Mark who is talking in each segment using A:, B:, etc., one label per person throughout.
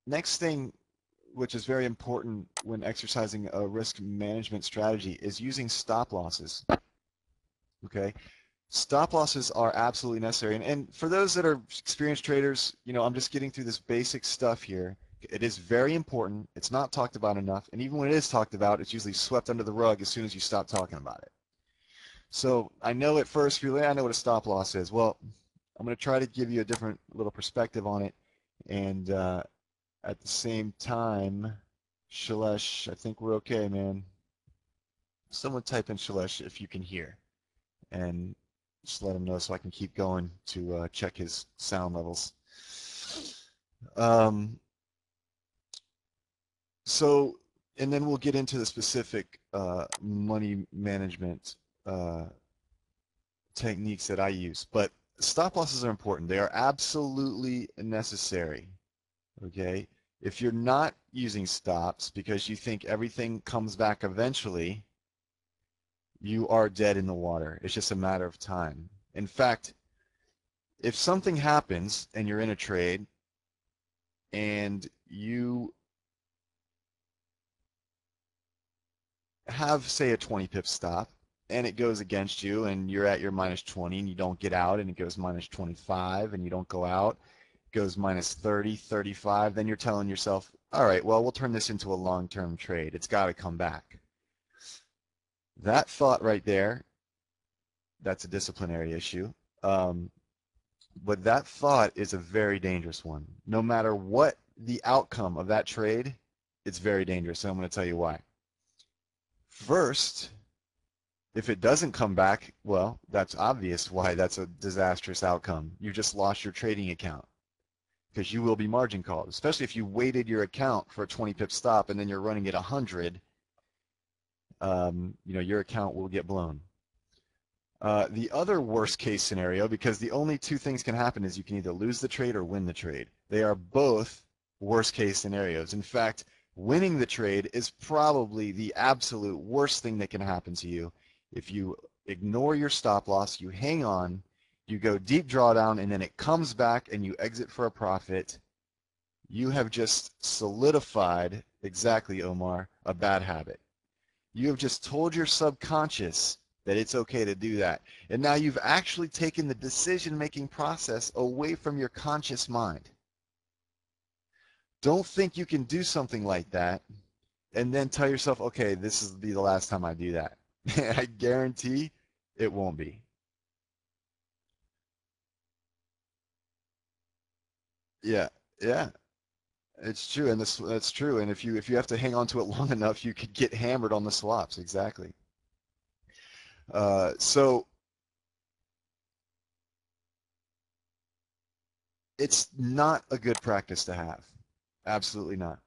A: next thing, which is very important when exercising a risk management strategy, is using stop losses. Okay, stop losses are absolutely necessary. And for those that are experienced traders, I'm just getting through this basic stuff here. It is very important. It's not talked about enough. And even when it is talked about, it's usually swept under the rug as soon as you stop talking about it. So I know at first you're like, I know what a stop loss is. Well, I'm going to try to give you a different little perspective on it. And at the same time, Shailesh, I think we're okay, man. Someone type in Shailesh if you can hear. And just let him know so I can keep going to check his sound levels. And then we'll get into the specific money management techniques that I use. But stop losses are important. They are absolutely necessary. Okay? If you're not using stops because you think everything comes back eventually, you are dead in the water. It's just a matter of time. In fact, if something happens and you're in a trade and you have, say, a 20 pip stop and it goes against you and you're at your minus 20 and you don't get out and it goes minus 25 and you don't go out, it goes minus 30, 35, then you're telling yourself, all right, well, we'll turn this into a long-term trade. It's got to come back. That thought right there, that's a disciplinary issue. But that thought is a very dangerous one. No matter what the outcome of that trade, it's very dangerous, and I'm going to tell you why. First, if it doesn't come back, well, that's obvious why that's a disastrous outcome. You just lost your trading account because you will be margin called, especially if you weighted your account for a 20 pip stop and then you're running at 100. Your account will get blown. The other worst case scenario, because the only two things can happen is you can either lose the trade or win the trade. They are both worst case scenarios. In fact, winning the trade is probably the absolute worst thing that can happen to you. If you ignore your stop loss, you hang on, you go deep drawdown, and then it comes back and you exit for a profit, you have just solidified, exactly, Omar, a bad habit. You have just told your subconscious that it's okay to do that. And now you've actually taken the decision-making process away from your conscious mind. Don't think you can do something like that and then tell yourself, okay, this will be the last time I do that. I guarantee it won't be. Yeah, yeah, it's true, and that's true. And if you have to hang on to it long enough, you could get hammered on the swaps. Exactly. So it's not a good practice to have. Absolutely not.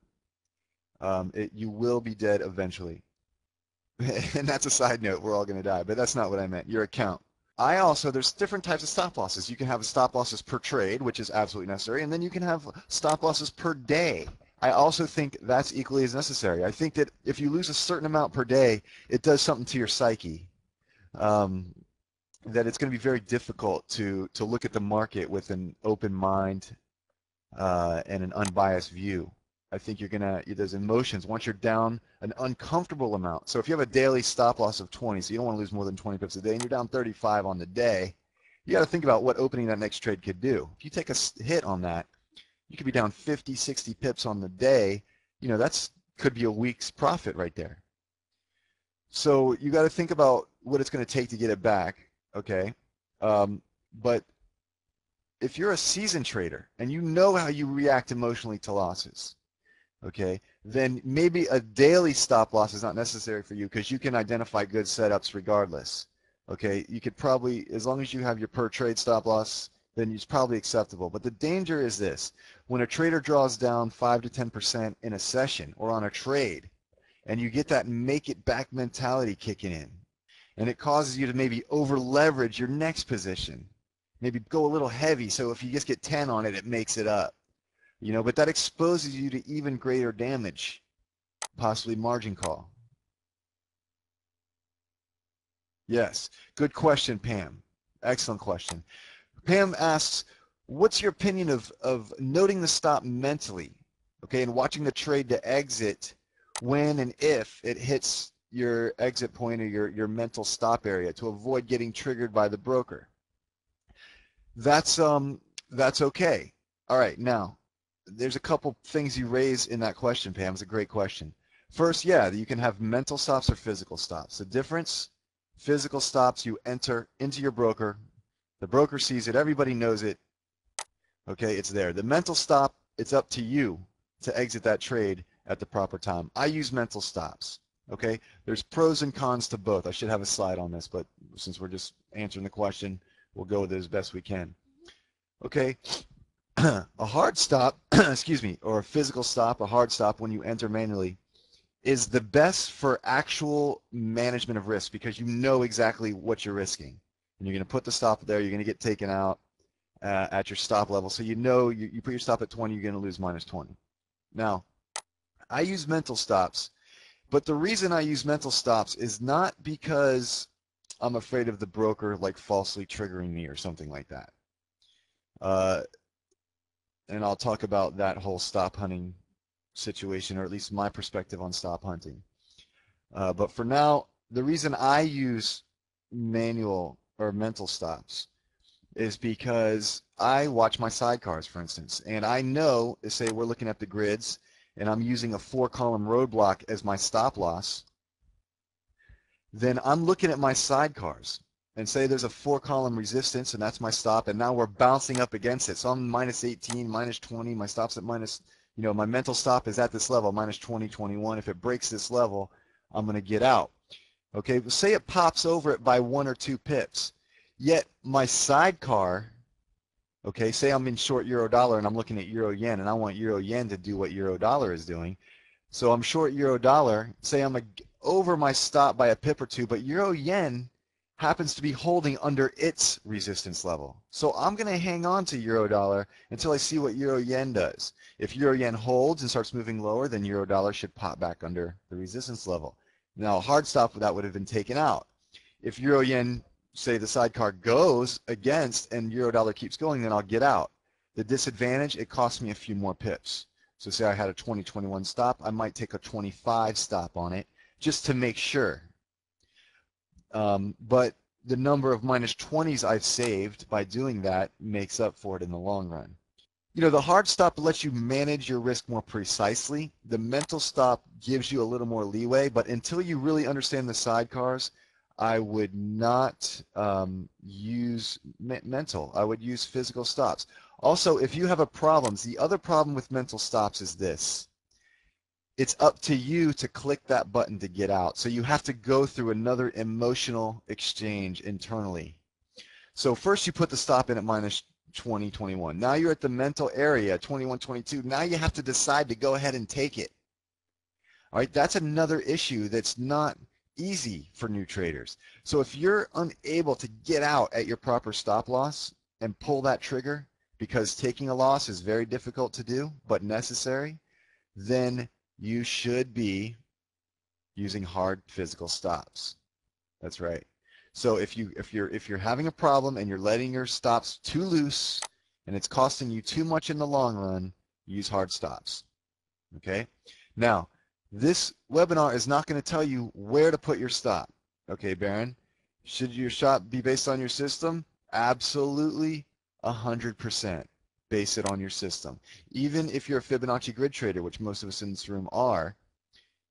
A: You will be dead eventually. And that's a side note. We're all going to die, but that's not what I meant. Your account. There's different types of stop losses. You can have stop losses per trade, which is absolutely necessary, and then you can have stop losses per day. I also think that's equally as necessary. I think that if you lose a certain amount per day, it does something to your psyche. That it's going to be very difficult to look at the market with an open mind and an unbiased view. I think there's emotions. Once you're down an uncomfortable amount, so if you have a daily stop loss of 20, so you don't want to lose more than 20 pips a day, and you're down 35 on the day, you got to think about what opening that next trade could do. If you take a hit on that, you could be down 50, 60 pips on the day. That's could be a week's profit right there. So you got to think about what it's going to take to get it back, okay? But if you're a seasoned trader and you know how you react emotionally to losses, okay, then maybe a daily stop loss is not necessary for you because you can identify good setups regardless. Okay, you could probably, as long as you have your per trade stop loss, then it's probably acceptable. But the danger is this: when a trader draws down 5 to 10% in a session or on a trade, and you get that make it back mentality kicking in, and it causes you to maybe over leverage your next position, maybe go a little heavy, so if you just get 10 on it, it makes it up. But that exposes you to even greater damage, possibly margin call. Yes, good question, Pam. Excellent question. Pam asks, what's your opinion of noting the stop mentally? okay, and watching the trade to exit when and if it hits your exit point or your mental stop area to avoid getting triggered by the broker. That's okay. All right, now there's a couple things you raise in that question, Pam. It's a great question. First, yeah, you can have mental stops or physical stops. The difference, physical stops, you enter into your broker. The broker sees it. Everybody knows it. Okay, it's there. The mental stop, it's up to you to exit that trade at the proper time. I use mental stops. Okay, there's pros and cons to both. I should have a slide on this, but since we're just answering the question, we'll go with it as best we can. Okay, a hard stop, excuse me, or a physical stop, a hard stop when you enter manually is the best for actual management of risk because you know exactly what you're risking. And you're going to put the stop there, you're going to get taken out at your stop level. So you know you put your stop at 20, you're going to lose minus 20. Now, I use mental stops, but the reason I use mental stops is not because I'm afraid of the broker like falsely triggering me or something like that. And I'll talk about that whole stop hunting situation, or at least my perspective on stop hunting. But for now, the reason I use manual or mental stops is because I watch my sidecars, for instance, and I know, say we're looking at the grids, and I'm using a 4-column roadblock as my stop loss, then I'm looking at my sidecars, and say there's a 4-column resistance, and that's my stop, and now we're bouncing up against it. So I'm minus 18, minus 20, my stop's at minus, my mental stop is at this level, minus 20, 21. If it breaks this level, I'm going to get out. Okay, but say it pops over it by 1 or 2 pips. Yet my sidecar, okay, say I'm in short euro dollar and I'm looking at euro yen and I want euro yen to do what euro dollar is doing. So I'm short euro dollar, say I'm over my stop by a pip or 2, but euro yen happens to be holding under its resistance level. So I'm going to hang on to euro dollar until I see what euro yen does. If euro yen holds and starts moving lower, then euro dollar should pop back under the resistance level. Now a hard stop that would have been taken out. If euro yen, say the sidecar goes against and euro dollar keeps going, then I'll get out. The disadvantage, it costs me a few more pips. So say I had a 20-21 stop, I might take a 25 stop on it just to make sure. But the number of minus 20s I've saved by doing that makes up for it in the long run. The hard stop lets you manage your risk more precisely. The mental stop gives you a little more leeway, but until you really understand the sidecars, I would not use mental. I would use physical stops. Also, if you have a problem, the other problem with mental stops is this. It's up to you to click that button to get out. So you have to go through another emotional exchange internally. So first you put the stop in at minus 20, 21. Now you're at the mental area, 21, 22. Now you have to decide to go ahead and take it. All right, that's another issue that's not easy for new traders. So if you're unable to get out at your proper stop loss and pull that trigger, because taking a loss is very difficult to do, but necessary, then you should be using hard physical stops. That's right. So if you're having a problem and you're letting your stops too loose and it's costing you too much in the long run, use hard stops. Okay? Now, this webinar is not going to tell you where to put your stop. Okay, Baron? Should your stop be based on your system? Absolutely 100%. Base it on your system. Even if you're a Fibonacci grid trader, which most of us in this room are,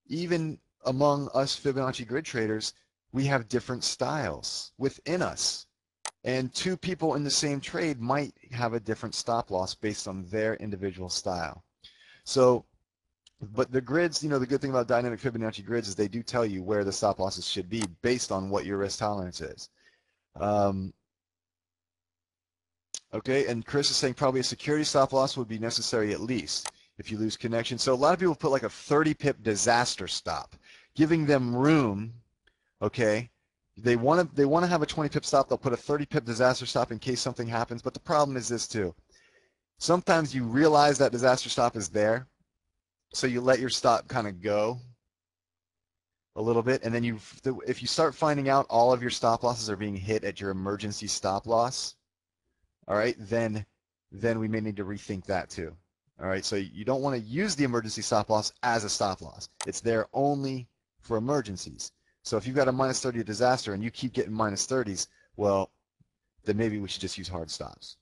A: even among us Fibonacci grid traders, we have different styles within us. And 2 people in the same trade might have a different stop loss based on their individual style. So, but the grids, the good thing about dynamic Fibonacci grids is they do tell you where the stop losses should be based on what your risk tolerance is. Okay, and Chris is saying probably a security stop loss would be necessary at least if you lose connection. So a lot of people put like a 30 pip disaster stop, giving them room. Okay, they want to have a 20 pip stop. They'll put a 30 pip disaster stop in case something happens. But the problem is this too. Sometimes you realize that disaster stop is there, so you let your stop kind of go a little bit, and then if you start finding out all of your stop losses are being hit at your emergency stop loss, all right, then we may need to rethink that too. All right, so you don't want to use the emergency stop loss as a stop loss. It's there only for emergencies. So if you've got a minus 30 disaster and you keep getting minus 30s, well, then maybe we should just use hard stops.